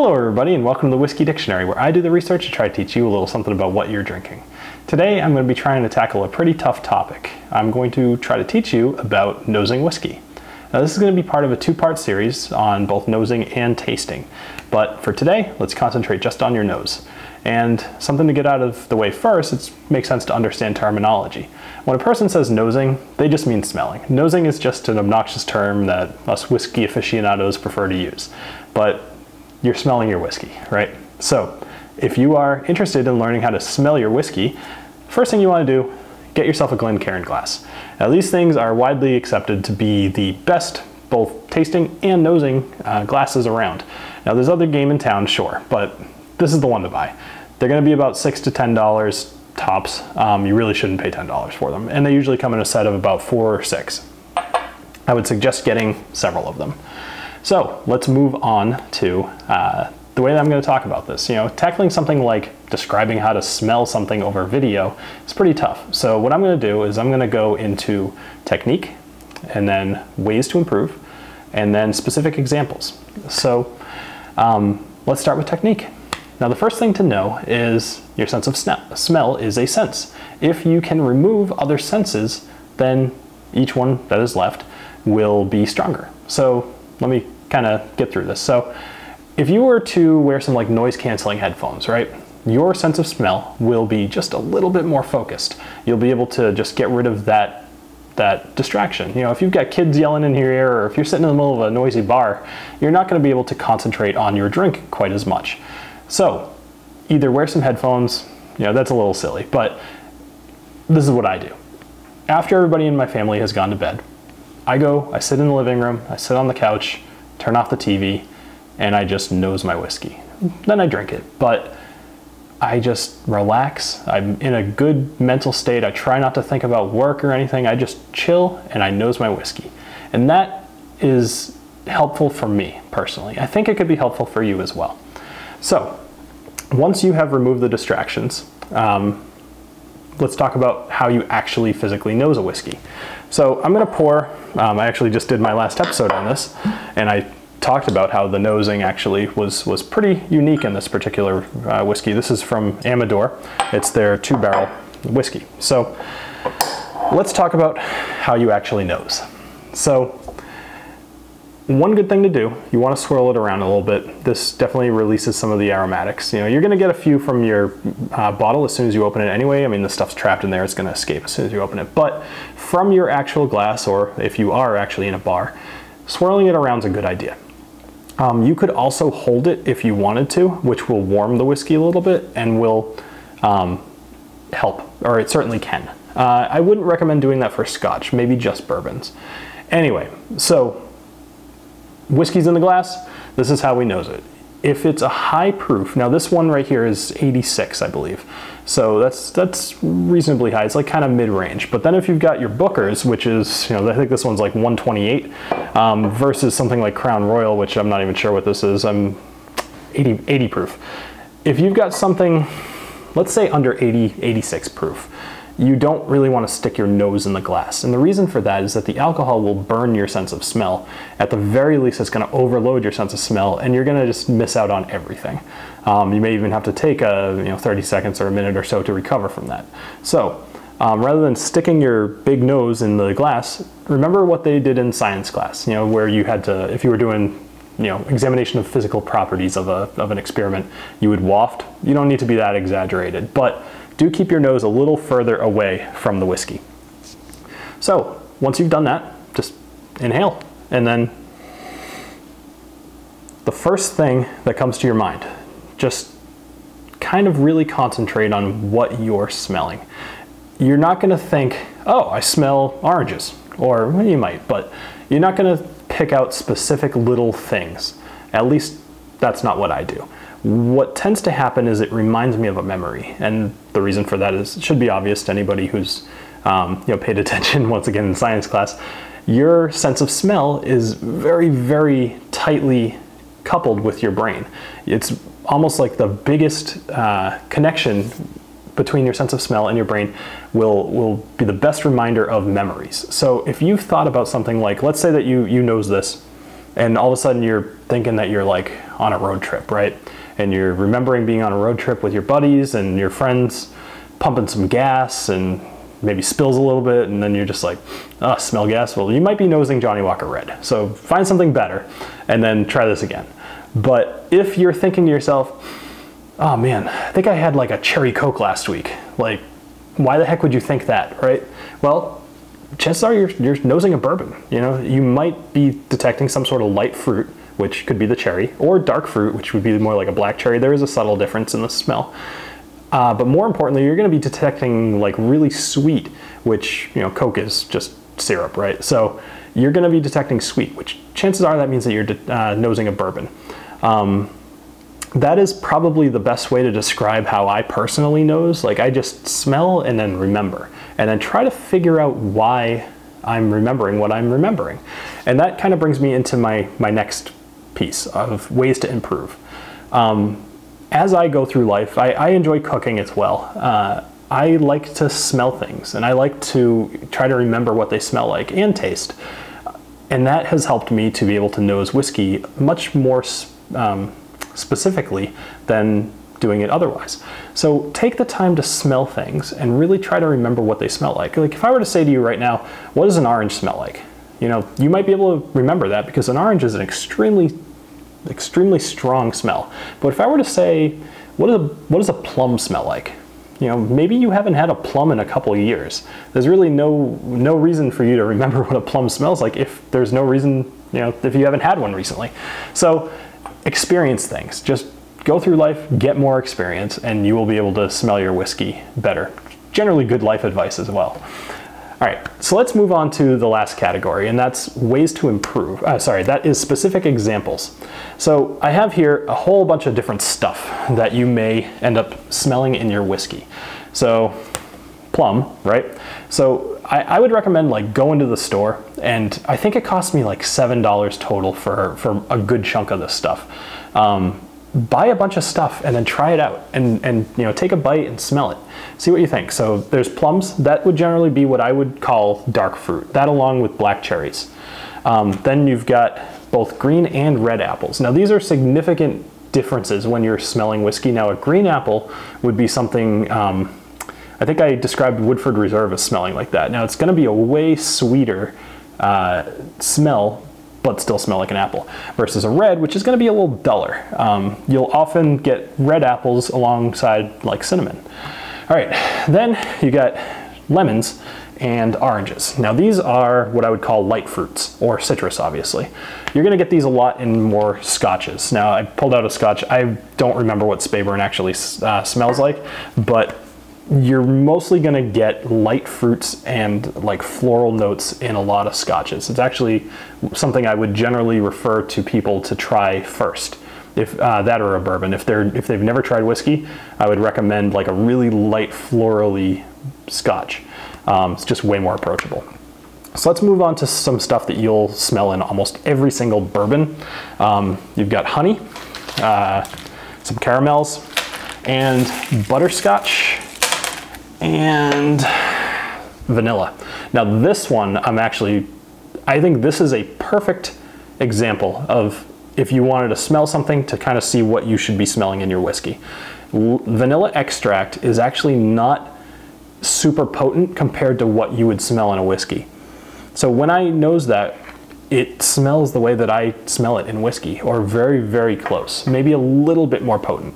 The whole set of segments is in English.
Hello everybody and welcome to the Whiskey Dictionary, where I do the research to try to teach you a little something about what you're drinking. Today I'm going to be trying to tackle a pretty tough topic. I'm going to try to teach you about nosing whiskey. Now this is going to be part of a two-part series on both nosing and tasting, but for today let's concentrate just on your nose. And something to get out of the way first, it makes sense to understand terminology. When a person says nosing, they just mean smelling. Nosing is just an obnoxious term that us whiskey aficionados prefer to use. But you're smelling your whiskey, right? So if you are interested in learning how to smell your whiskey, first thing you want to do, get yourself a Glencairn glass. Now these things are widely accepted to be the best both tasting and nosing glasses around. Now there's other game in town, sure, but this is the one to buy. They're going to be about $6 to $10 tops. You really shouldn't pay $10 for them, and they usually come in a set of about 4 or 6. I would suggest getting several of them. So let's move on to the way that I'm going to talk about this. You know, tackling something like describing how to smell something over video is pretty tough. So what I'm going to do is I'm going to go into technique, and then ways to improve, and then specific examples. So let's start with technique. Now the first thing to know is your sense of smell is a sense. If you can remove other senses, then each one that is left will be stronger. So let me kind of get through this. So if you were to wear some like noise canceling headphones, right? Your sense of smell will be just a little bit more focused. You'll be able to just get rid of that distraction. You know, if you've got kids yelling in your ear, or if you're sitting in the middle of a noisy bar, you're not going to be able to concentrate on your drink quite as much. So either wear some headphones, you know, that's a little silly, but this is what I do. After everybody in my family has gone to bed, I sit in the living room, I sit on the couch, turn off the TV, and I just nose my whiskey. Then I drink it, but I just relax. I'm in a good mental state. I try not to think about work or anything. I just chill and I nose my whiskey. And that is helpful for me personally. I think it could be helpful for you as well. So once you have removed the distractions, let's talk about how you actually physically nose a whiskey. So I'm going to pour, I actually just did my last episode on this, and I talked about how the nosing actually was pretty unique in this particular whiskey. This is from Amador. It's their 2-barrel whiskey. So let's talk about how you actually nose. So one good thing to do, you want to swirl it around a little bit. This definitely releases some of the aromatics. You know, you're going to get a few from your bottle as soon as you open it anyway. I mean, the stuff's trapped in there, it's going to escape as soon as you open it. But from your actual glass, or if you are actually in a bar, swirling it around is a good idea. You could also hold it if you wanted to, which will warm the whiskey a little bit and will help, or it certainly can. I wouldn't recommend doing that for Scotch, maybe just bourbons. Anyway, so whiskey's in the glass, this is how we nose it. If it's a high proof, now this one right here is 86, I believe. So that's reasonably high. It's like kind of mid-range. But then if you've got your Bookers, which is, you know, I think this one's like 128, versus something like Crown Royal, which I'm not even sure what this is. I'm 80 proof. If you've got something, let's say under 86 proof, you don't really want to stick your nose in the glass. And the reason for that is that the alcohol will burn your sense of smell. At the very least, it's going to overload your sense of smell, and you're going to just miss out on everything. You may even have to take 30 seconds or a minute or so to recover from that. So rather than sticking your big nose in the glass, remember what they did in science class, you know, where you had to, if you were doing, you know, examination of physical properties of an experiment, you would waft. You don't need to be that exaggerated, but do keep your nose a little further away from the whiskey. So once you've done that, just inhale. And then the first thing that comes to your mind, just kind of really concentrate on what you're smelling. You're not going to think, oh, I smell oranges, or well, you might, but you're not going to pick out specific little things. At least that's not what I do. What tends to happen is it reminds me of a memory, and the reason for that is, it should be obvious to anybody who's paid attention once again in science class. Your sense of smell is very, very tightly coupled with your brain. It's almost like the biggest connection between your sense of smell and your brain will be the best reminder of memories. So if you've thought about something like, let's say that you nose this, and all of a sudden you're thinking that you're like on a road trip, right? And you're remembering being on a road trip with your buddies and your friends, pumping some gas, and maybe spills a little bit, and then you're just like, oh, smell gas. Well, you might be nosing Johnnie Walker Red. So find something better and then try this again. But if you're thinking to yourself, oh man, I think I had like a cherry Coke last week. Like, why the heck would you think that, right? Well, chances are you're nosing a bourbon. You know, you might be detecting some sort of light fruit, which could be the cherry, or dark fruit, which would be more like a black cherry. There is a subtle difference in the smell. But more importantly, you're going to be detecting like really sweet, which, you know, Coke is just syrup, right? So you're going to be detecting sweet, which chances are that means that you're nosing a bourbon. That is probably the best way to describe how I personally nose. Like, I just smell and then remember, and then try to figure out why I'm remembering what I'm remembering. And that kind of brings me into my next piece of ways to improve. As I go through life, I enjoy cooking as well. I like to smell things, and I like to try to remember what they smell like and taste. And that has helped me to be able to nose whiskey much more specifically than doing it otherwise. So take the time to smell things and really try to remember what they smell like. Like, if I were to say to you right now, what does an orange smell like? You know, you might be able to remember that because an orange is an extremely strong smell. But if I were to say, what does a plum smell like? You know, maybe you haven't had a plum in a couple of years. There's really no reason for you to remember what a plum smells like if there's no reason, you know, if you haven't had one recently. So experience things. Just go through life, get more experience, and you will be able to smell your whiskey better. Generally good life advice as well. All right, so let's move on to the last category, and that's ways to improve. That is specific examples. So I have here a whole bunch of different stuff that you may end up smelling in your whiskey. So plum, right? So I would recommend like going to the store, and I think it cost me like $7 total for a good chunk of this stuff. Buy a bunch of stuff and then try it out, and you know, take a bite and smell it. See what you think. So there's plums. That would generally be what I would call dark fruit. That along with black cherries. Then you've got both green and red apples. Now these are significant differences when you're smelling whiskey. Now a green apple would be something, I think I described Woodford Reserve as smelling like that. Now it's going to be a way sweeter smell, but still smell like an apple, versus a red, which is going to be a little duller. You'll often get red apples alongside like cinnamon. All right, then you got lemons and oranges. Now these are what I would call light fruits, or citrus, obviously. You're going to get these a lot in more scotches. Now I pulled out a scotch. I don't remember what Speyburn actually smells like, but you're mostly going to get light fruits and like floral notes in a lot of scotches. It's actually something I would generally refer to people to try first, if that or a bourbon. If they've never tried whiskey, I would recommend like a really light florally scotch. It's just way more approachable. So let's move on to some stuff that you'll smell in almost every single bourbon. You've got honey, some caramels, and butterscotch, and vanilla. Now this one, I think this is a perfect example of if you wanted to smell something to kind of see what you should be smelling in your whiskey. Vanilla extract is actually not super potent compared to what you would smell in a whiskey. So when I nose that, it smells the way that I smell it in whiskey, or very, very close, maybe a little bit more potent.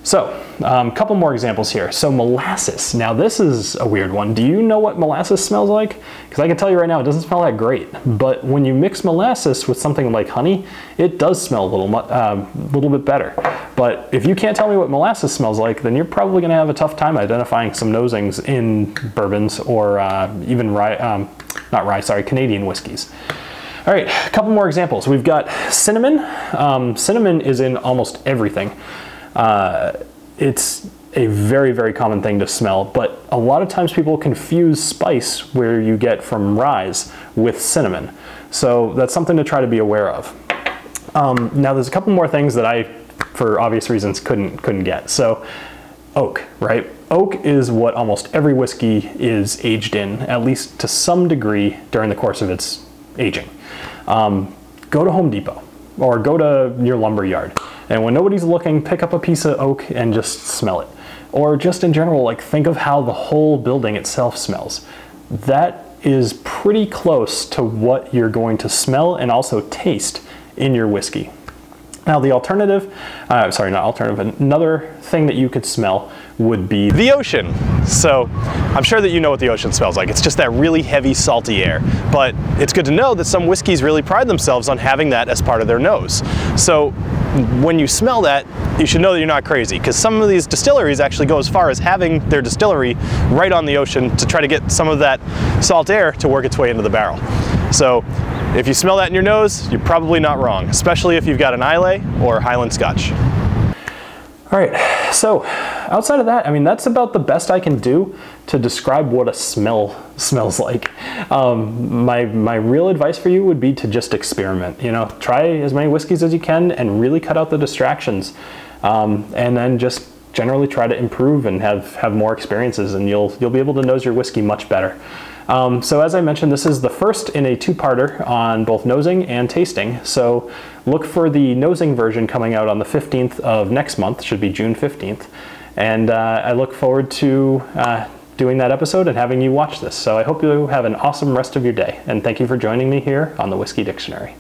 So, a couple more examples here. So molasses. Now this is a weird one. Do you know what molasses smells like? Because I can tell you right now, it doesn't smell that great. But when you mix molasses with something like honey, it does smell a little bit better. But if you can't tell me what molasses smells like, then you're probably going to have a tough time identifying some nosings in bourbons or even Canadian whiskeys. All right, a couple more examples. We've got cinnamon. Cinnamon is in almost everything. It's a very, very common thing to smell, but a lot of times people confuse spice where you get from rye with cinnamon. So that's something to try to be aware of. Now there's a couple more things that I, for obvious reasons, couldn't get. So oak, right? Oak is what almost every whiskey is aged in, at least to some degree during the course of its aging. go to Home Depot or go to your lumber yard. And when nobody's looking, pick up a piece of oak and just smell it. Or just in general, like think of how the whole building itself smells. That is pretty close to what you're going to smell and also taste in your whiskey. Now the alternative, sorry, not alternative, another thing that you could smell would be the ocean. So I'm sure that you know what the ocean smells like. It's just that really heavy, salty air. But it's good to know that some whiskeys really pride themselves on having that as part of their nose. So when you smell that, you should know that you're not crazy, because some of these distilleries actually go as far as having their distillery right on the ocean to try to get some of that salt air to work its way into the barrel. So if you smell that in your nose, you're probably not wrong, especially if you've got an Islay or Highland Scotch. All right, so outside of that, I mean, that's about the best I can do to describe what a smell smells like. My real advice for you would be to just experiment. You know, try as many whiskeys as you can and really cut out the distractions. And then just generally try to improve and have more experiences, and you'll be able to nose your whiskey much better. So as I mentioned, this is the first in a two-parter on both nosing and tasting. So look for the nosing version coming out on the 15th of next month, should be June 15th. And I look forward to doing that episode and having you watch this. So I hope you have an awesome rest of your day. And thank you for joining me here on the Whiskey Dictionary.